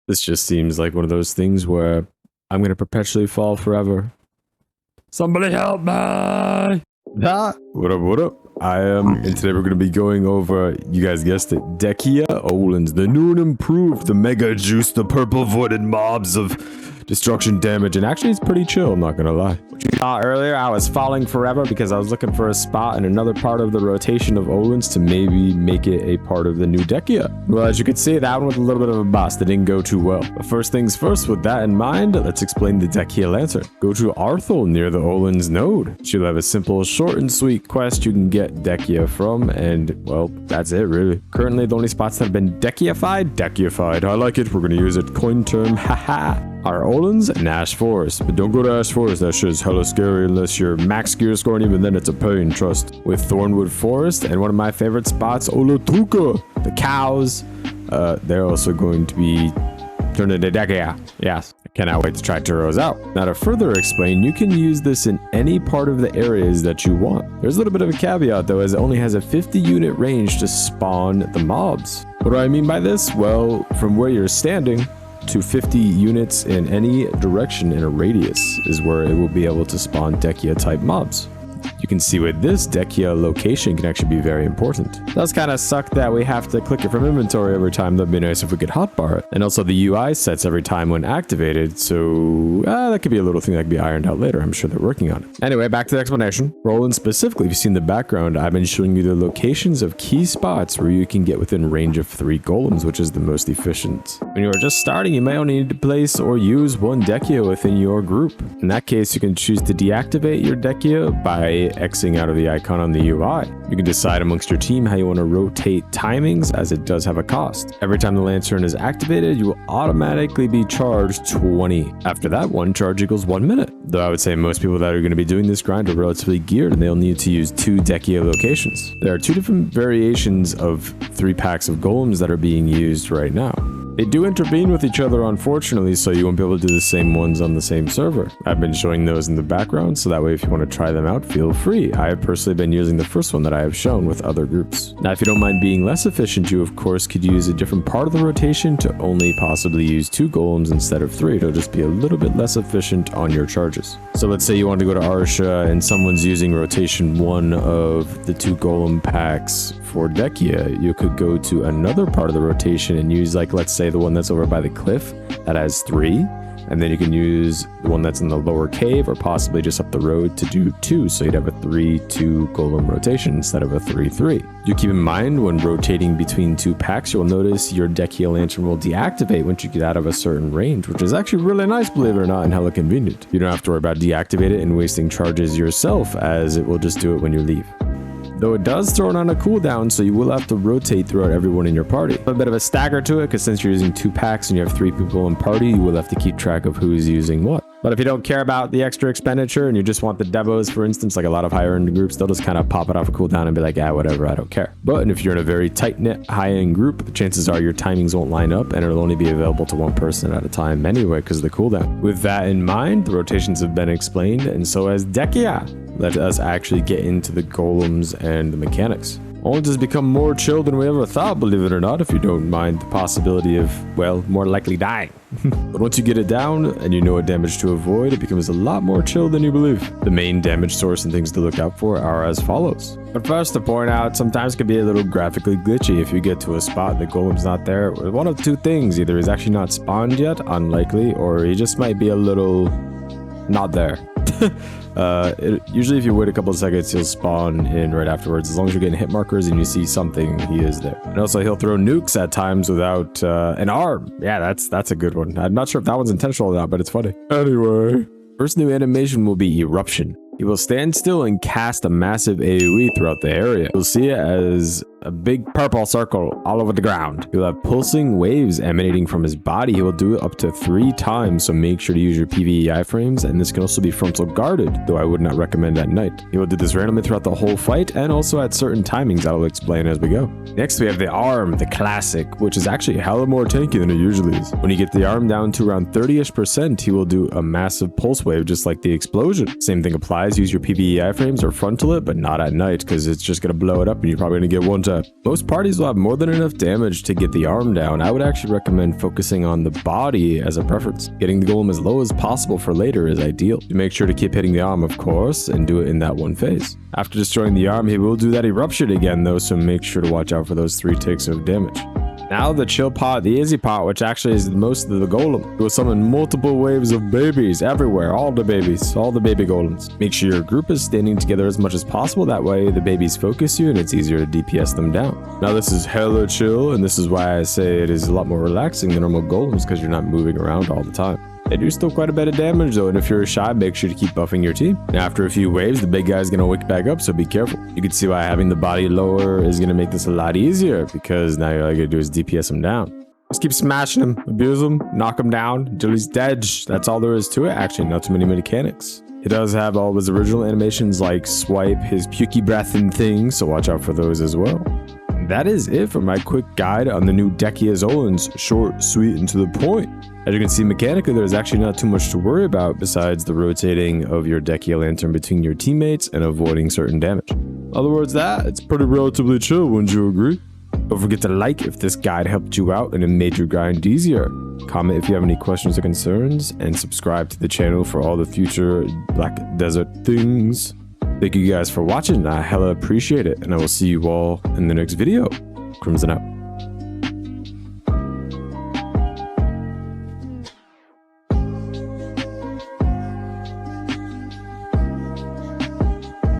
This just seems like one of those things where I'm gonna perpetually fall forever. Somebody help me! What up, what up? And today we're gonna be going over, you guys guessed it, Dehkia Olunz, the new and improved, the mega juice, the purple voided mobs of destruction damage, and actually it's pretty chill, I'm not gonna lie. What you saw earlier, I was falling forever because I was looking for a spot in another part of the rotation of Olunz to maybe make it a part of the new Dehkia. Well, as you can see, that one was a little bit of a bust. That didn't go too well. But first things first, with that in mind, let's explain the Dehkia Lantern. Go to Arthel near the Olunz node. She'll have a simple, short and sweet quest you can get Dehkia from, and well, that's it really. Currently, the only spots that have been Dehkiafied. I like it. We're gonna use it. Coin term, haha. Are Olunz and Ash Forest, but don't go to Ash Forest, that shit's hella scary unless you're max gear score, and even then it's a pain, trust. With Thornwood Forest and one of my favorite spots, Olutruka, the cows, they're also going to be turned into Dehkia. Yes, I cannot wait to try Turos out. Now to further explain, you can use this in any part of the areas that you want. There's a little bit of a caveat though, as it only has a 50 unit range to spawn the mobs. What do I mean by this? Well, from where you're standing, to 50 units in any direction in a radius is where it will be able to spawn Dehkia type mobs. You can see with this, Dehkia location can actually be very important. It does kind of suck that we have to click it from inventory every time. That'd be nice if we could hotbar it. And also the UI sets every time when activated, so that could be a little thing that could be ironed out later. I'm sure they're working on it. Anyway, back to the explanation. Olun specifically, if you've seen the background, I've been showing you the locations of key spots where you can get within range of 3 golems, which is the most efficient. When you are just starting, you may only need to place or use one Dehkia within your group. In that case, you can choose to deactivate your Dehkia by Xing out of the icon on the UI. You can decide amongst your team how you want to rotate timings, as it does have a cost. Every time the lantern is activated, you will automatically be charged 20. After that, one charge equals 1 minute. Though I would say most people that are going to be doing this grind are relatively geared and they'll need to use 2 Dehkia locations. There are 2 different variations of 3 packs of golems that are being used right now. They do intervene with each other, unfortunately, so you won't be able to do the same ones on the same server. I've been showing those in the background, so that way if you want to try them out, feel free. I have personally been using the first one that I have shown with other groups. Now, if you don't mind being less efficient, you of course could use a different part of the rotation to only possibly use 2 golems instead of 3. It'll just be a little bit less efficient on your charges. So let's say you want to go to Arsha and someone's using rotation 1 of the 2 golem packs for Dehkia. You could go to another part of the rotation and use, like, let's say the one that's over by the cliff that has 3, and then you can use the one that's in the lower cave or possibly just up the road to do 2, so you'd have a 3-2 golem rotation instead of a 3-3. Do keep in mind when rotating between 2 packs, you'll notice your Dehkia Lantern will deactivate once you get out of a certain range, which is actually really nice, believe it or not, and hella convenient. You don't have to worry about deactivating it and wasting charges yourself, as it will just do it when you leave. Though it does throw it on a cooldown, so you will have to rotate throughout everyone in your party. A bit of a stagger to it, because since you're using 2 packs and you have 3 people in party, you will have to keep track of who's using what. But if you don't care about the extra expenditure and you just want the Debos, for instance, like a lot of higher end groups, they'll just kind of pop it off a cooldown and be like, ah, whatever, I don't care. But if you're in a very tight-knit high-end group, the chances are your timings won't line up and it'll only be available to 1 person at a time anyway because of the cooldown. With that in mind, the rotations have been explained, and so has Dehkia. Let us actually get into the golems and the mechanics. Olunz has become more chill than we ever thought, believe it or not, if you don't mind the possibility of, well, more likely dying. But once you get it down and you know what damage to avoid, it becomes a lot more chill than you believe. The main damage source and things to look out for are as follows. But first, to point out, sometimes it can be a little graphically glitchy if you get to a spot and the golem's not there. One of 2 things, either he's actually not spawned yet, unlikely, or he just might be a little not there. Usually if you wait a couple of seconds, he'll spawn in right afterwards. As long as you're getting hit markers and you see something, he is there. And also he'll throw nukes at times without an arm. Yeah, that's a good one. I'm not sure if that one's intentional or not, but it's funny. Anyway, first new animation will be Eruption. He will stand still and cast a massive AoE throughout the area. You'll see it as a big purple circle all over the ground. He'll have pulsing waves emanating from his body. He will do it up to 3 times, so make sure to use your PvE iframes, and this can also be frontal guarded, though I would not recommend at night. He will do this randomly throughout the whole fight, and also at certain timings that I'll explain as we go. Next we have the arm, the classic, which is actually hella more tanky than it usually is. When you get the arm down to around 30ish%, he will do a massive pulse wave just like the explosion. Same thing applies advise use your PvE iframes or frontal it, but not at night because it's just going to blow it up and you're probably going to get one tap. Most parties will have more than enough damage to get the arm down. I would actually recommend focusing on the body as a preference. Getting the golem as low as possible for later is ideal. You make sure to keep hitting the arm, of course, and do it in that one phase. After destroying the arm, he will do that eruption again though, so make sure to watch out for those 3 ticks of damage. Now the chill part, the easy part, which actually is most of the golem. You will summon multiple waves of babies everywhere, all the baby golems. Make sure your group is standing together as much as possible, that way the babies focus you and it's easier to DPS them down. Now this is hella chill, and this is why I say it is a lot more relaxing than normal golems because you're not moving around all the time. They do still quite a bit of damage though, and if you're shy, make sure to keep buffing your team. And after a few waves, the big guy's gonna wake back up, so be careful. You can see why having the body lower is gonna make this a lot easier, because now all you gotta do is DPS him down. Just keep smashing him, abuse him, knock him down until he's dead. That's all there is to it, actually, not too many mechanics. He does have all of his original animations like swipe, his pukey breath and things, so watch out for those as well. That is it for my quick guide on the new Dehkia Olunz, short, sweet, and to the point. As you can see, mechanically, there's actually not too much to worry about besides the rotating of your Dehkia Lantern between your teammates and avoiding certain damage. In other words, it's pretty relatively chill, wouldn't you agree? Don't forget to like if this guide helped you out and it made your grind easier. Comment if you have any questions or concerns, and subscribe to the channel for all the future Black Desert things. Thank you guys for watching, I hella appreciate it, and I will see you all in the next video. Crimson out.